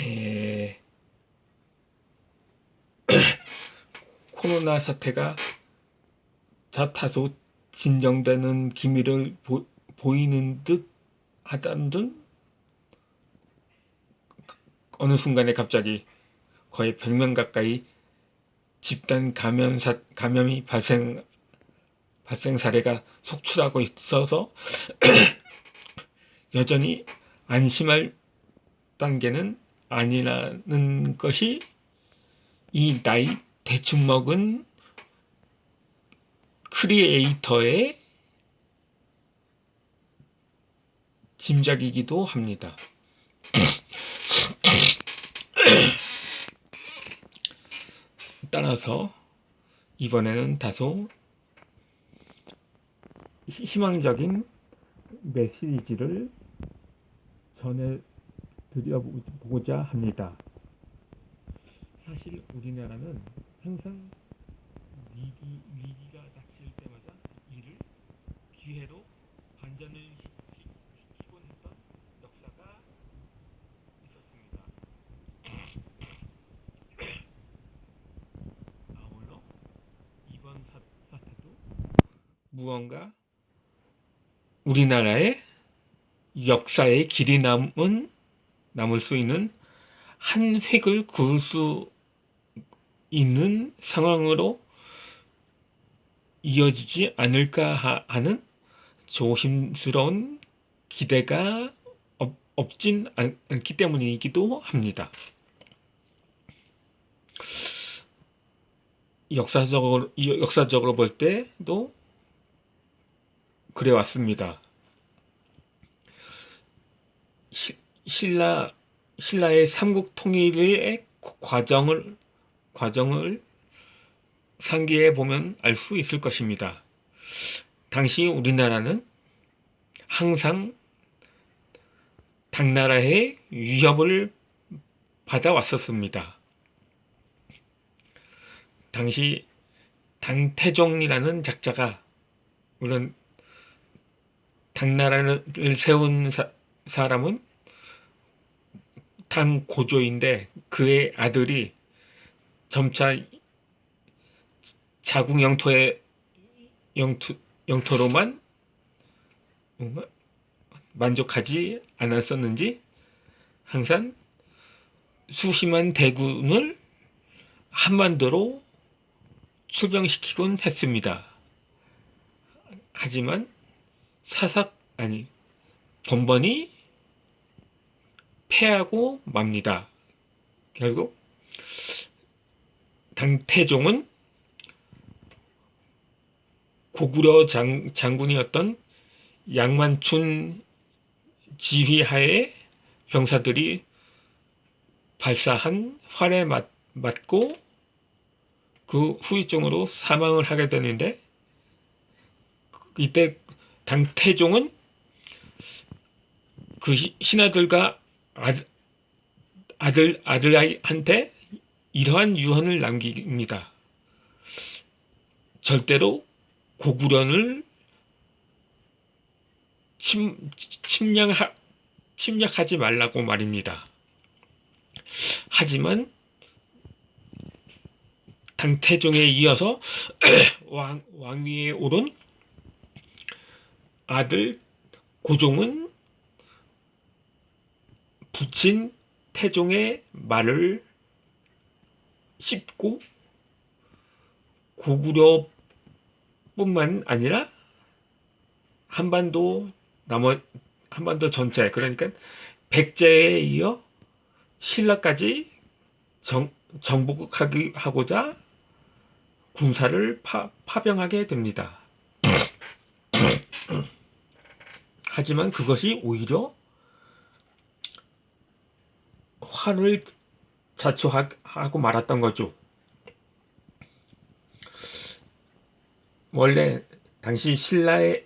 에, 코로나 사태가 다소 진정되는 기미를 보이는 듯 하던 듯 어느 순간에 갑자기 거의 100명 가까이 집단 감염이 발생 사례가 속출하고 있어서 여전히 안심할 단계는 아니라는 것이 이 나이 대충 먹은 크리에이터의 짐작이기도 합니다. 따라서 이번에는 다소 희망적인 메시지를 전해드려보고자 합니다. 사실 우리나라는 항상 위기가 닥칠 때마다 이를 기회로 반전을 시키곤 했던 역사가 있었습니다. 아울러 이번 사태도 무언가 우리나라의 역사의 길이 남을 수 있는 한 획을 그을 수 있는 상황으로 이어지지 않을까 하는 조심스러운 기대가 없진 않기 때문이기도 합니다. 역사적으로 볼 때도 그래왔습니다. 신라의 삼국 통일의 과정을 상기해 보면 알 수 있을 것입니다. 당시 우리나라는 항상 당나라의 위협을 받아왔었습니다. 당시 당태종이라는 작자가, 물론 당나라를 세운 사람은 당고조인데 그의 아들이 점차 자국 영토로만 만족하지 않았었는지 항상 수심한 대군을 한반도로 출병시키곤 했습니다. 하지만 번번이 패하고 맙니다. 결국 당태종은 고구려 장군이었던 양만춘 지휘하에 병사들이 발사한 활에 맞고 그 후유증으로 사망을 하게 되는데, 이때 당태종은 그 신하들과 아들한테 이러한 유언을 남깁니다. 절대로 고구려를 침략하지 말라고 말입니다. 하지만 당태종에 이어서 왕위에 오른 아들 고종은 부친 태종의 말을 씹고 고구려뿐만 아니라 한반도 전체, 그러니까 백제에 이어 신라까지 정복하고자 군사를 파병하게 됩니다. 하지만 그것이 오히려 화를 자초하고 말았던 거죠. 원래 당시 신라의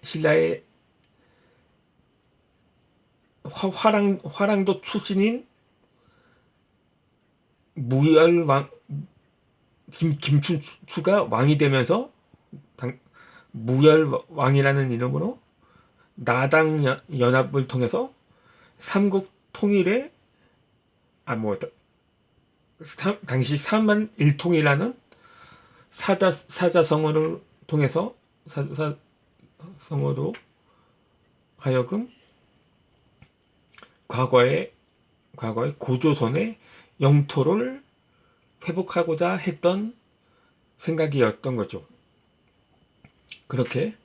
화랑도 출신인 무열왕 김춘추가 왕이 되면서 무열왕이라는 이름으로 나당 연합을 통해서 삼국 통일에 뭐 당시 삼만일통이라는 사자성어를 통해서 사자성어로 하여금 과거의 고조선의 영토를 회복하고자 했던 생각이었던 거죠. 그렇게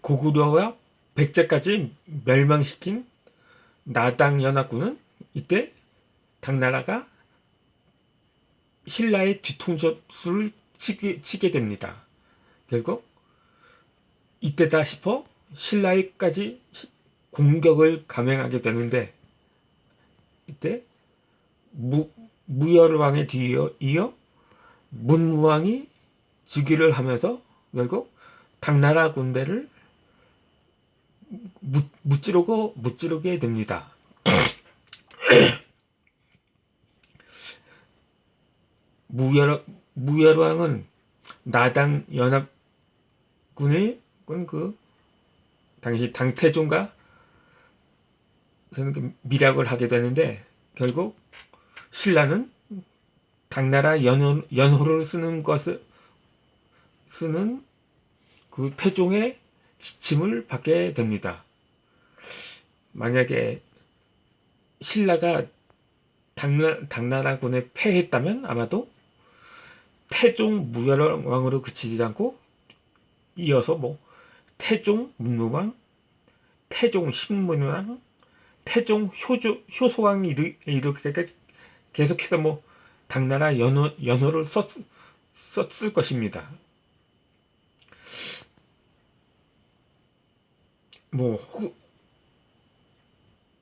고구려와 백제까지 멸망시킨 나당 연합군은 이때 당나라가 신라의 뒤통수를 치게 됩니다. 결국 이때다 싶어 신라에까지 공격을 감행하게 되는데, 이때 무열왕에 이어 문무왕이 즉위를 하면서 결국 당나라 군대를 무찌르게 됩니다. 무열왕은 나당 연합군의 그 당시 당태종과 밀약을 하게 되는데, 결국 신라는 당나라 연호를 쓰는 그 태종의 지침을 받게 됩니다. 만약에 신라가 당나라군에 패했다면 아마도 태종 무열왕으로 그치지 않고 이어서 뭐 태종 문무왕, 태종 신문왕, 태종 효소왕이 이렇게 계속해서 뭐 당나라 연호를 썼을 것입니다. 뭐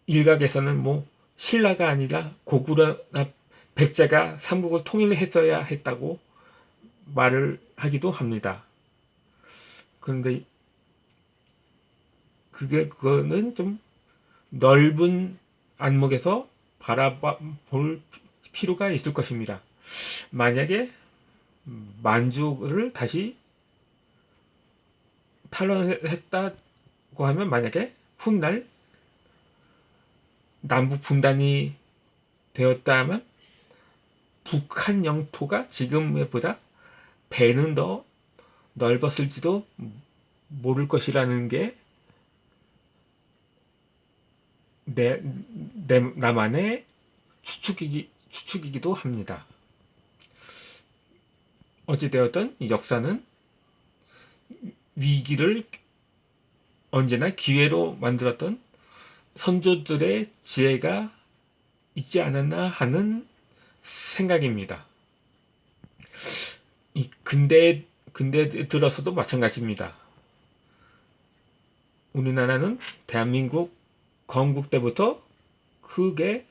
일각에서는 뭐 신라가 아니라 고구려나 백제가 삼국을 통일했어야 했다고 말을 하기도 합니다. 그런데 그거는 좀 넓은 안목에서 바라볼 필요가 있을 것입니다. 만약에 만주를 다시 탈환했다고 하면, 만약에 훗날 남북 분단이 되었다면 북한 영토가 지금보다 배는 더 넓었을지도 모를 것이라는 게 나만의 추측이기도 합니다. 어찌되었든 역사는 위기를 언제나 기회로 만들었던 선조들의 지혜가 있지 않았나 하는 생각입니다. 이 근대 들어서도 마찬가지입니다. 우리나라는 대한민국 건국 때부터 크게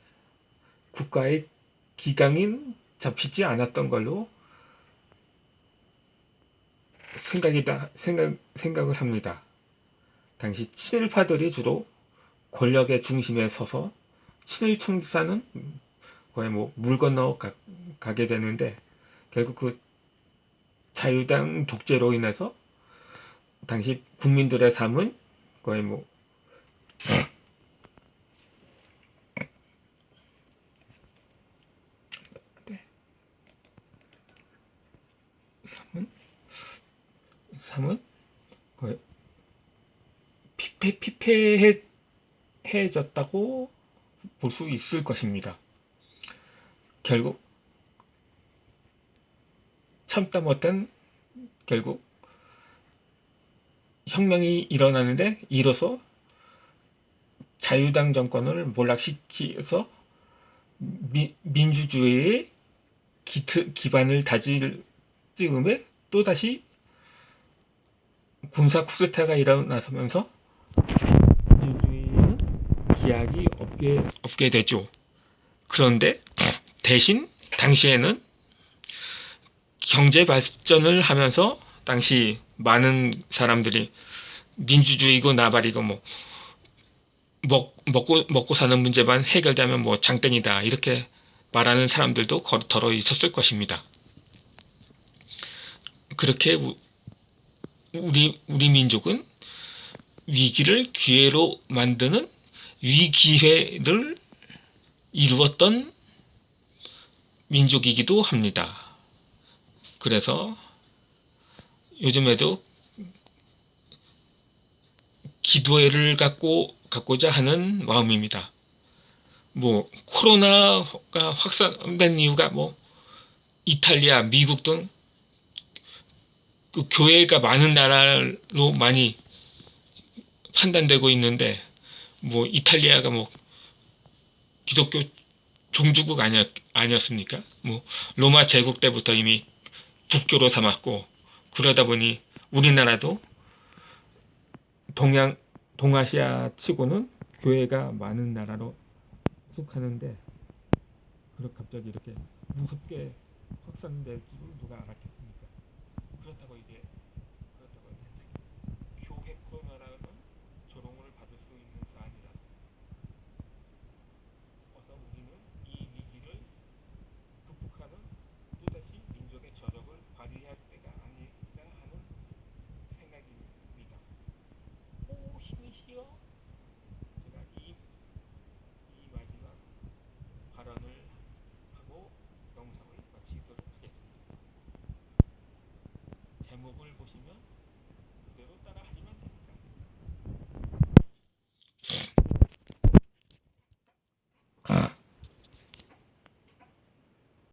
국가의 기강이 잡히지 않았던 걸로 생각을 합니다. 당시 친일파들이 주로 권력의 중심에 서서 친일 청사는 거의 뭐 물 건너 가게 되는데, 결국 그 자유당 독재로 인해서 당시 국민들의 삶은 거의 뭐 삶은 거의 피폐해졌다고 볼 수 있을 것입니다. 결국 참다 못한 결국 혁명이 일어나는데, 이로써 자유당 몰락시켜서 민주주의의 기반을 다질 즈음에 또다시 군사 쿠데타가 일어나면서 민주주의는 기약이 없게 되죠. 그런데 대신 당시에는 경제 발전을 하면서 당시 많은 사람들이 민주주의고 나발이고 뭐 먹고 사는 문제만 해결되면 뭐 장땡이다 이렇게 말하는 사람들도 더러 있었을 것입니다. 그렇게 우리 민족은 위기를 기회로 만드는 위기회를 이루었던 민족이기도 합니다. 그래서 요즘에도 기도회를 갖고자 하는 마음입니다. 뭐 코로나가 확산된 이유가 뭐 이탈리아, 미국 등 그 교회가 많은 나라로 많이 판단되고 있는데, 뭐 이탈리아가 뭐 기독교 종주국 아니었습니까? 뭐 로마 제국 때부터 이미 국교로 삼았고, 그러다 보니 우리나라도 동아시아 치고는 교회가 많은 나라로 속하는데, 그렇게 갑자기 이렇게 무섭게 확산될 줄 누가 알았겠어요.